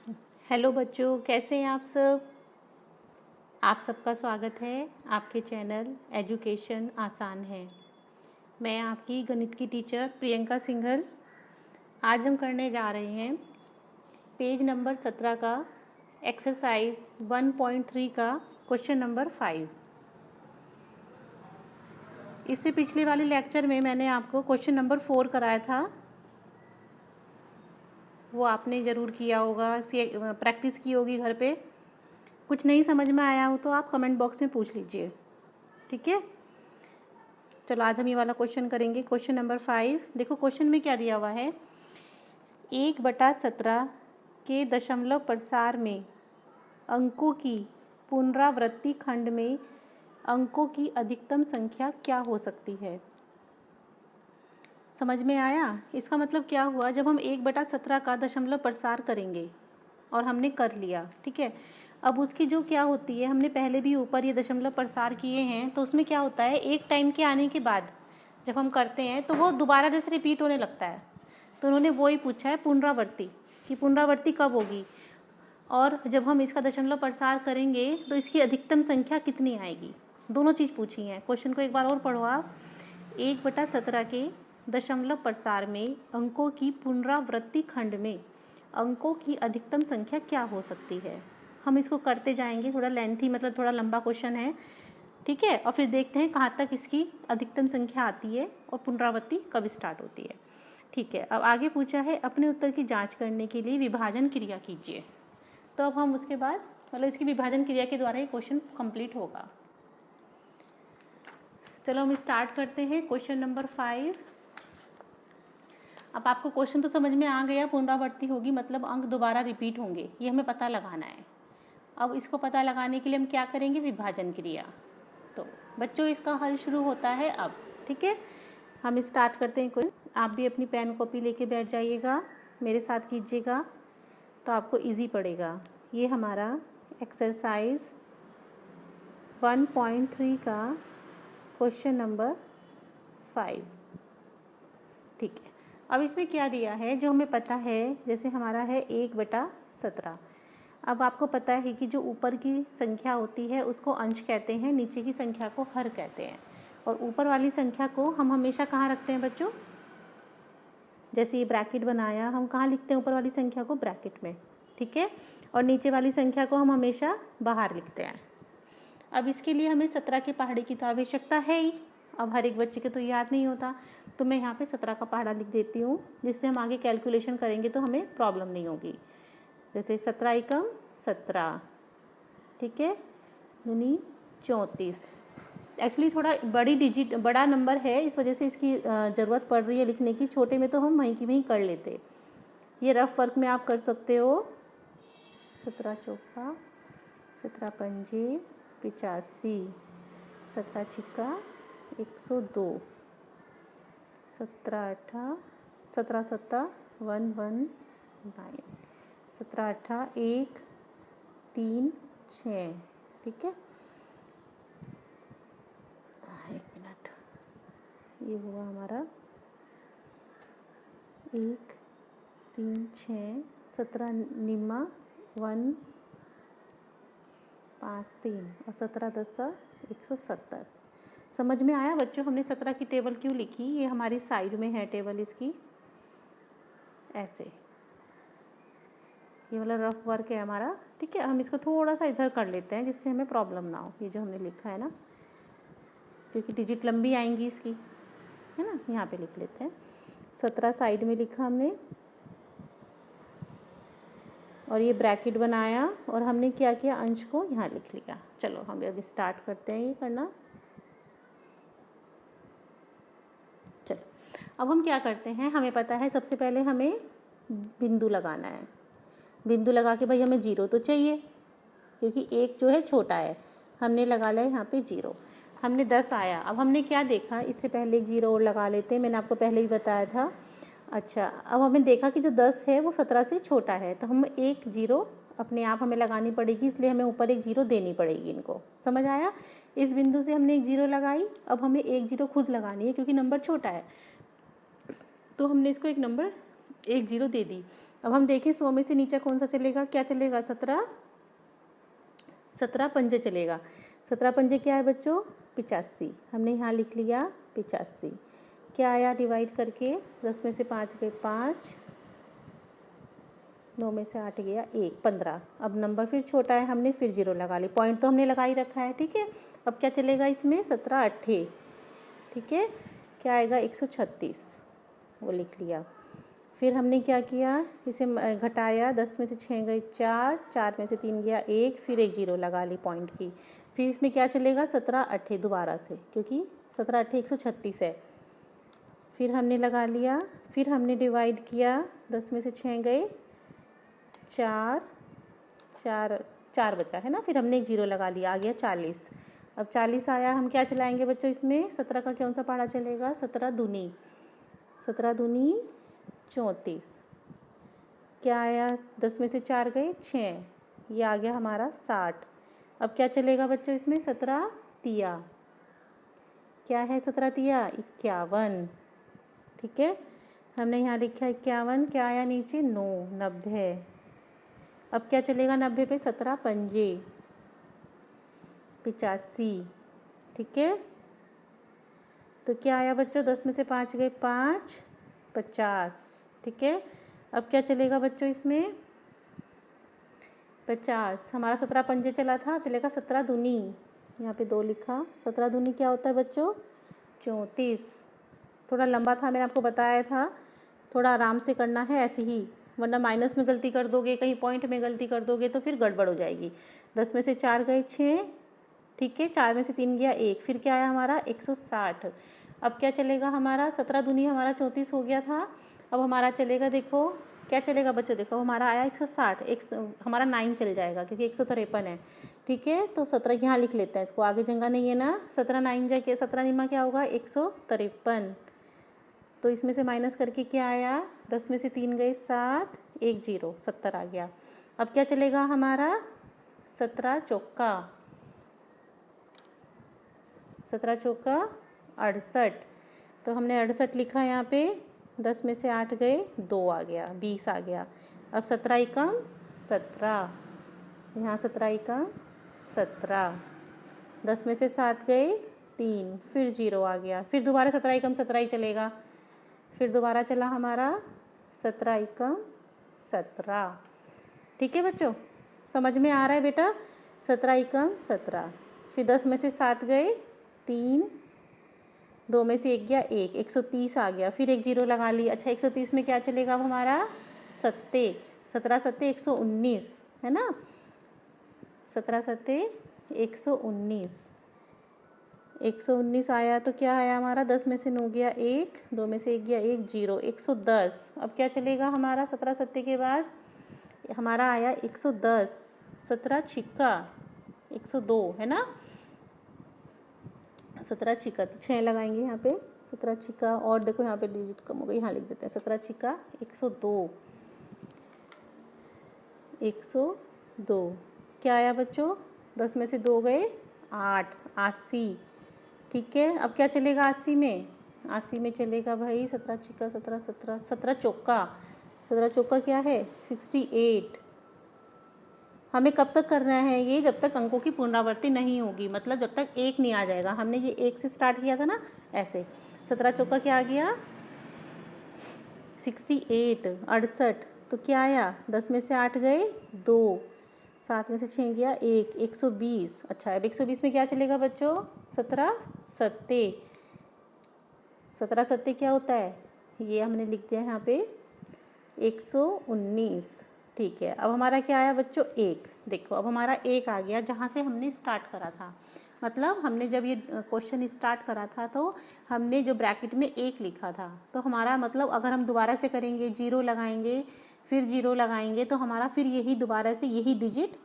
Hello बच्चों, कैसे हैं आप सब। आप सबका स्वागत है आपके चैनल एजुकेशन आसान है। मैं आपकी गणित की टीचर प्रियंका सिंघल। आज हम करने जा रहे हैं पेज नंबर 17 का एक्सरसाइज 1.3 का क्वेश्चन नंबर 5। इससे पिछले वाले लेक्चर में मैंने आपको क्वेश्चन नंबर 4 कराया था, वो आपने ज़रूर किया होगा, प्रैक्टिस की होगी घर पे। कुछ नहीं समझ में आया हो तो आप कमेंट बॉक्स में पूछ लीजिए, ठीक है। चलो आज हम ये वाला क्वेश्चन करेंगे, क्वेश्चन नंबर 5। देखो क्वेश्चन में क्या दिया हुआ है। 1/17 के दशमलव प्रसार में अंकों की पुनरावृत्ति खंड में अंकों की अधिकतम संख्या क्या हो सकती है। समझ में आया। इसका मतलब क्या हुआ, जब हम 1/17 का दशमलव प्रसार करेंगे और हमने कर लिया, ठीक है। अब उसकी जो क्या होती है, हमने पहले भी ऊपर ये दशमलव प्रसार किए हैं, तो उसमें क्या होता है, एक टाइम के आने के बाद जब हम करते हैं तो वो दोबारा जैसे रिपीट होने लगता है। तो उन्होंने वो ही पूछा है पुनरावृत्ति, कि पुनरावृत्ति कब होगी, और जब हम इसका दशमलव प्रसार करेंगे तो इसकी अधिकतम संख्या कितनी आएगी। दोनों चीज़ पूछी हैं। क्वेश्चन को एक बार और पढ़ो आप। 1/17 के दशमलव प्रसार में अंकों की पुनरावृत्ति खंड में अंकों की अधिकतम संख्या क्या हो सकती है। हम इसको करते जाएंगे, थोड़ा लेंथी, मतलब थोड़ा लंबा क्वेश्चन है, ठीक है। और फिर देखते हैं कहाँ तक इसकी अधिकतम संख्या आती है और पुनरावृत्ति कब स्टार्ट होती है, ठीक है। अब आगे पूछा है, अपने उत्तर की जांच करने के लिए विभाजन क्रिया कीजिए। तो अब हम उसके बाद मतलब इसकी विभाजन क्रिया के द्वारा ये क्वेश्चन कंप्लीट होगा। चलो हम स्टार्ट करते हैं क्वेश्चन नंबर 5। अब आपको क्वेश्चन तो समझ में आ गया, पुनरावृत्ति होगी मतलब अंक दोबारा रिपीट होंगे, ये हमें पता लगाना है। अब इसको पता लगाने के लिए हम क्या करेंगे, विभाजन क्रिया। तो बच्चों इसका हल शुरू होता है अब, ठीक है। हम स्टार्ट करते हैं। कोई आप भी अपनी पेन कॉपी लेके बैठ जाइएगा, मेरे साथ कीजिएगा, तो आपको इजी पड़ेगा। ये हमारा एक्सरसाइज 1.3 का क्वेश्चन नंबर 5, ठीक है। अब इसमें क्या दिया है, जो हमें पता है, जैसे हमारा है 1/17। अब आपको पता है कि जो ऊपर की संख्या होती है उसको अंश कहते हैं, नीचे की संख्या को हर कहते हैं। और ऊपर वाली संख्या को हम हमेशा कहाँ रखते हैं बच्चों, जैसे ये ब्रैकेट बनाया, हम कहाँ लिखते हैं ऊपर वाली संख्या को, ब्रैकेट में, ठीक है। और नीचे वाली संख्या को हम हमेशा बाहर लिखते हैं। अब इसके लिए हमें 17 के पहाड़े की तो आवश्यकता है ही। अब हर एक बच्चे के तो याद नहीं होता, तो मैं यहाँ पे 17 का पहाड़ा लिख देती हूँ, जिससे हम आगे कैलकुलेशन करेंगे तो हमें प्रॉब्लम नहीं होगी। जैसे 17 एकम 17, ठीक है, दूनी 34। एक्चुअली थोड़ा बड़ा नंबर है, इस वजह से इसकी ज़रूरत पड़ रही है लिखने की। छोटे में तो हम वहीं की वहीं कर लेते। ये रफ वर्क में आप कर सकते हो। 17 चौका 17 पंजे 85, 17 छिक्का 102, 17 अट्ठा 17 सत्ता 119, 17 अट्ठा 1 3 6, ठीक है। एक मिनट, ये हुआ हमारा 1 3 6, 17 निम्मा 1 5 3 और 17 10 170। समझ में आया बच्चों, हमने 17 की टेबल क्यों लिखी। ये हमारी साइड में है टेबल इसकी, ऐसे। ये वाला रफ वर्क है हमारा, ठीक है। हम इसको थोड़ा सा इधर कर लेते हैं जिससे हमें प्रॉब्लम ना हो। ये जो हमने लिखा है ना, क्योंकि डिजिट लंबी आएंगी इसकी, है ना, यहाँ पे लिख लेते हैं। 17 साइड में लिखा हमने, और ये ब्रैकेट बनाया, और हमने क्या किया, अंश को यहाँ लिख लिया। चलो हम अभी स्टार्ट करते हैं ये करना। चलो अब हम क्या करते हैं, हमें पता है सबसे पहले हमें बिंदु लगाना है। बिंदु लगा के भाई हमें 0 तो चाहिए, क्योंकि 1 जो है छोटा है। हमने लगा लिया यहाँ पे 0। हमने 10 आया। अब हमने क्या देखा, इससे पहले 0 और लगा लेते हैं, मैंने आपको पहले ही बताया था। अच्छा, अब हमें देखा कि जो 10 है वो 17 से छोटा है, तो हम 1 0 अपने आप हमें लगानी पड़ेगी, इसलिए हमें ऊपर 1 0 देनी पड़ेगी इनको। समझ आया। इस बिंदु से हमने 1 0 लगाई, अब हमें 1 0 खुद लगानी है क्योंकि नंबर छोटा है, तो हमने इसको एक नंबर 1 0 दे दी। अब हम देखें 100 में से नीचे कौन सा चलेगा, क्या चलेगा, 17 पंजे चलेगा। 17 पंजे क्या है बच्चों, 85। हमने यहाँ लिख लिया 85। क्या आया डिवाइड करके, 10 में से 5 गए 5, 9 में से 8 गया 1, 15। अब नंबर फिर छोटा है, हमने फिर 0 लगा ली, पॉइंट तो हमने लगा ही रखा है, ठीक है। अब क्या चलेगा इसमें, 17 8, ठीक है। क्या आएगा 136, वो लिख लिया। फिर हमने क्या किया, इसे घटाया, 10 में से 6 गए 4, 4 में से 3 गया 1, फिर एक 0 लगा ली पॉइंट की। फिर इसमें क्या चलेगा, 17 8 दोबारा से, क्योंकि 17 8 136 है। फिर हमने लगा लिया, फिर हमने डिवाइड किया, 10 में से 6 गए 4, 4 बचा है ना, फिर हमने एक 0 लगा लिया, आ गया 40। अब 40 आया, हम क्या चलाएंगे बच्चों इसमें, 17 का कौन सा पहाड़ा चलेगा, 17 दूनी 34। क्या आया, 10 में से 4 गए 6, ये आ गया हमारा 60। अब क्या चलेगा बच्चों इसमें, 17 तिया, क्या है 17 तिया 51, ठीक है। हमने यहाँ लिखा 51, क्या आया नीचे 9, 90। अब क्या चलेगा 90 पे, 17 पंजे 85, ठीक है। तो क्या आया बच्चों, 10 में से 5 गए 5, 50, ठीक है। अब क्या चलेगा बच्चों इसमें, 50, हमारा 17 पंजे चला था, अब चलेगा 17 दूनी, यहाँ पे 2 लिखा, 17 दूनी क्या होता है बच्चों, 34। थोड़ा लंबा था, मैंने आपको बताया था, थोड़ा आराम से करना है ऐसे ही, वरना माइनस में गलती कर दोगे, कहीं पॉइंट में गलती कर दोगे तो फिर गड़बड़ हो जाएगी। 10 में से 4 गए 6, ठीक है, 4 में से 3 गया 1, फिर क्या आया हमारा 160। अब क्या चलेगा हमारा, 17 दूनी हमारा 34 हो गया था। अब हमारा चलेगा, देखो क्या चलेगा बच्चों, देखो हमारा आया 160, हमारा 9 चल जाएगा क्योंकि 153 है, ठीक है। तो 17 यहाँ लिख लेते हैं, इसको आगे जगह नहीं है ना, 17 9 जाके 17 निमा क्या होगा 153। तो इसमें से माइनस करके क्या आया, 10 में से 3 गए 7, 1 0, 70 आ गया। अब क्या चलेगा हमारा, 17 चौका 68। तो हमने 68 लिखा यहाँ पे, 10 में से 8 गए 2 आ गया, 20 आ गया। अब 17 एकम 17, यहाँ 17 एकम 17, 10 में से 7 गए 3, फिर 0 आ गया, फिर दोबारा 17 एकम 17 ही चलेगा, फिर दोबारा चला हमारा 17 एकम 17, ठीक है बच्चों, समझ में आ रहा है बेटा, 17 एकम 17। फिर 10 में से 7 गए 3, 2 में से 1 गया 1, 130 आ गया, फिर एक 0 लगा ली। अच्छा 130 में क्या चलेगा अब हमारा, 17 7 119 है ना, 17 7 119, 119 आया। तो क्या आया हमारा, 10 में से 9 गया 1, 2 में से 1 गया 1 0, 110। अब क्या चलेगा हमारा, 17 7 के बाद हमारा आया 110, 17 छिक्का 102 है ना, 17 छिक्का, तो 6 लगाएंगे यहाँ पे, 17 छिक्का, और देखो यहाँ पे डिजिट कम हो गई, यहाँ लिख देते हैं 17 छिक्का 102, 102। क्या आया बच्चों, 10 में से 2 गए 8, 80, ठीक है। अब क्या चलेगा 80 में, 80 में चलेगा भाई 17 छिक्का 17, 17 चौका, 17 चौका क्या है 68। हमें कब तक करना है ये, जब तक अंकों की पुनरावृत्ति नहीं होगी, मतलब जब तक 1 नहीं आ जाएगा। हमने ये 1 से स्टार्ट किया था ना, ऐसे 17 चौका क्या आ गया 68, 68। तो क्या आया, 10 में से 8 गए 2, 7 में से 6 गया 1, 120। अच्छा अब 120 में क्या चलेगा बच्चों, 17 सत्ते, 17 सत्ते क्या होता है, ये हमने लिख दिया यहाँ पे 119, ठीक है। अब हमारा क्या आया बच्चों 1, देखो अब हमारा 1 आ गया जहाँ से हमने स्टार्ट करा था, मतलब हमने जब ये क्वेश्चन स्टार्ट करा था तो हमने जो ब्रैकेट में 1 लिखा था, तो हमारा मतलब अगर हम दोबारा से करेंगे 0 लगाएंगे फिर 0 लगाएंगे तो हमारा फिर यही दोबारा से यही डिजिट,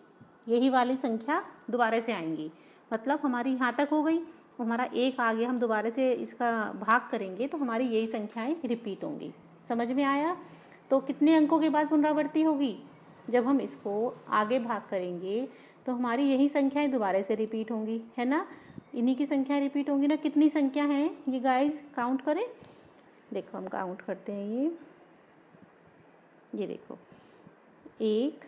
यही वाली संख्या दोबारा से आएंगी, मतलब हमारी यहाँ तक हो गई, हमारा 1 आ गया, हम दोबारा से इसका भाग करेंगे तो हमारी यही संख्याएं रिपीट होंगी। समझ में आया। तो कितने अंकों के बाद पुनरावृत्ति होगी, जब हम इसको आगे भाग करेंगे तो हमारी यही संख्याएं दोबारा से रिपीट होंगी, है ना, इन्हीं की संख्याएं रिपीट होंगी ना। कितनी संख्या हैं ये गाइस, काउंट करें, देखो हम काउंट करते हैं, ये ये देखो 1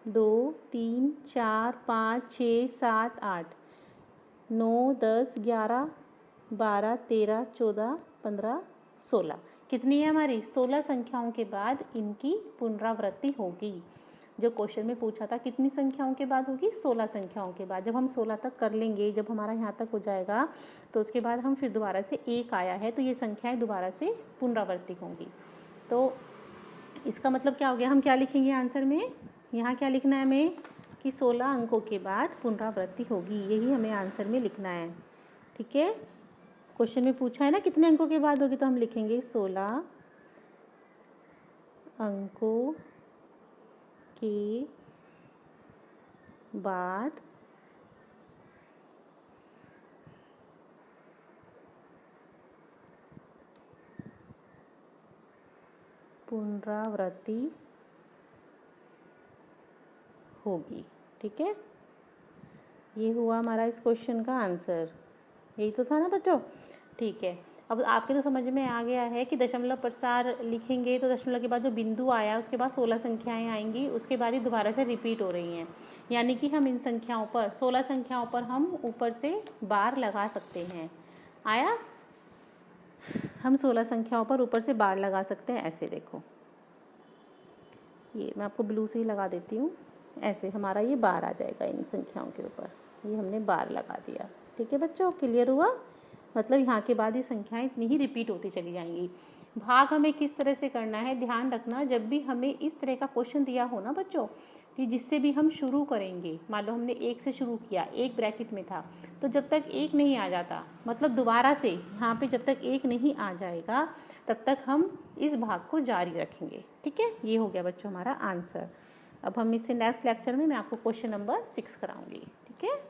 2 3 4 5 6 7 8 9 10 11 12 13 14 15 16 कितनी है हमारी 16 संख्याओं के बाद इनकी पुनरावृत्ति होगी। जो क्वेश्चन में पूछा था कितनी संख्याओं के बाद होगी 16 संख्याओं के बाद। जब हम 16 तक कर लेंगे, जब हमारा यहाँ तक हो जाएगा तो उसके बाद हम फिर दोबारा से 1 आया है तो ये संख्याएं दोबारा से पुनरावृत्ति होंगी। तो इसका मतलब क्या हो गया, हम क्या लिखेंगे आंसर में, यहाँ क्या लिखना है हमें कि 16 अंकों के बाद पुनरावृत्ति होगी, यही हमें आंसर में लिखना है। ठीक है, क्वेश्चन में पूछा है ना कितने अंकों के बाद होगी, तो हम लिखेंगे 16 अंकों के बाद पुनरावृत्ति होगी। ठीक है, ये हुआ हमारा इस क्वेश्चन का आंसर, यही तो था ना बच्चों। ठीक है, अब आपके तो समझ में आ गया है कि दशमलव प्रसार लिखेंगे तो दशमलव के बाद जो बिंदु आया उसके बाद 16 संख्याएं आएंगी, उसके बाद ही दोबारा से रिपीट हो रही हैं। यानी कि हम इन संख्याओं पर 16 संख्याओं पर हम ऊपर से बार लगा सकते हैं। आया, हम 16 संख्याओं पर ऊपर से बार लगा सकते हैं। ऐसे देखो, ये मैं आपको ब्लू से ही लगा देती हूँ, ऐसे हमारा ये बार आ जाएगा इन संख्याओं के ऊपर, ये हमने बार लगा दिया। ठीक है बच्चों, क्लियर हुआ, मतलब यहाँ के बाद ये संख्याएं इतनी ही रिपीट होती चली जाएंगी। भाग हमें किस तरह से करना है, ध्यान रखना, जब भी हमें इस तरह का क्वेश्चन दिया हो ना बच्चों कि जिससे भी हम शुरू करेंगे, मान लो हमने 1 से शुरू किया, 1 ब्रैकेट में था, तो जब तक 1 नहीं आ जाता, मतलब दोबारा से यहाँ पे जब तक 1 नहीं आ जाएगा तब तक हम इस भाग को जारी रखेंगे। ठीक है, ये हो गया बच्चों हमारा आंसर। अब हम इससे नेक्स्ट लेक्चर में मैं आपको क्वेश्चन नंबर 6 कराऊंगी। ठीक है,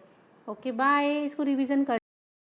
ओके बाय, इसको रिवीजन कर